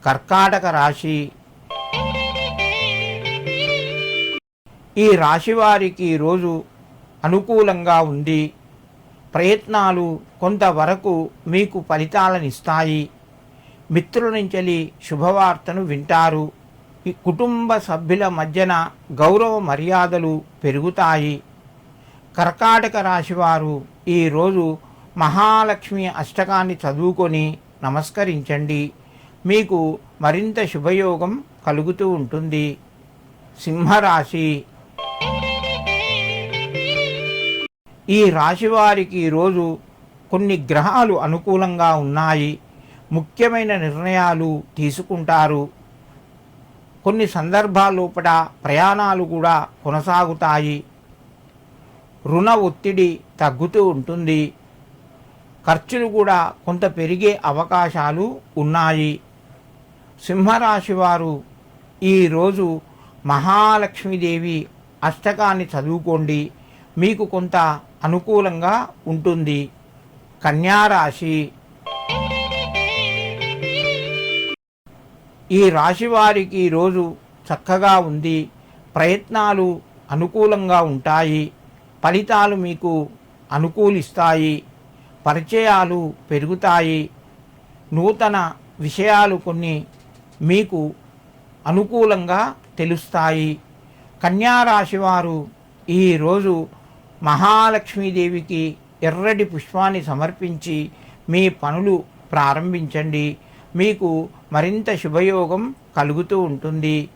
కర్కాటక రాశి. ఈ రాశి వారికి రోజు అనుకూలంగా ఉంది. ప్రయత్నాలు కొంతవరకు మీకు ఫలితాలనిస్తాయి. మిత్రుల నుంచి శుభవార్తను వింటారు. ఈ కుటుంబ సభ్యుల మధ్యన గౌరవ మర్యాదలు పెరుగుతాయి. కర్కాటక రాశివారు ఈరోజు మహాలక్ష్మి అష్టకాన్ని చదువుకొని నమస్కరించండి. మీకు మరింత శుభయోగం కలుగుతూ ఉంటుంది. సింహరాశి. ఈ రాశివారికి ఈరోజు కొన్ని గ్రహాలు అనుకూలంగా ఉన్నాయి. ముఖ్యమైన నిర్ణయాలు తీసుకుంటారు. కొన్ని సందర్భాల్లోపట ప్రయాణాలు కూడా కొనసాగుతాయి. రుణ ఒత్తిడి తగ్గుతూ ఉంటుంది. ఖర్చులు కూడా కొంత పెరిగే అవకాశాలు ఉన్నాయి. సింహరాశి వారు ఈరోజు మహాలక్ష్మీదేవి అష్టకాన్ని చదువుకోండి. మీకు కొంత అనుకూలంగా ఉంటుంది. కన్యారాశి. ఈ రాశి వారికి ఈరోజు చక్కగా ఉంది. ప్రయత్నాలు అనుకూలంగా ఉంటాయి. ఫలితాలు మీకు అనుకూలిస్తాయి. పరిచయాలు పెరుగుతాయి. నూతన విషయాలు కొన్ని మీకు అనుకూలంగా తెలుస్తాయి. కన్యారాశి వారు ఈరోజు మహాలక్ష్మీదేవికి ఎర్రటి పుష్పాన్ని సమర్పించి మీ పనులు ప్రారంభించండి. మీకు మరింత శుభయోగం కలుగుతూ ఉంటుంది.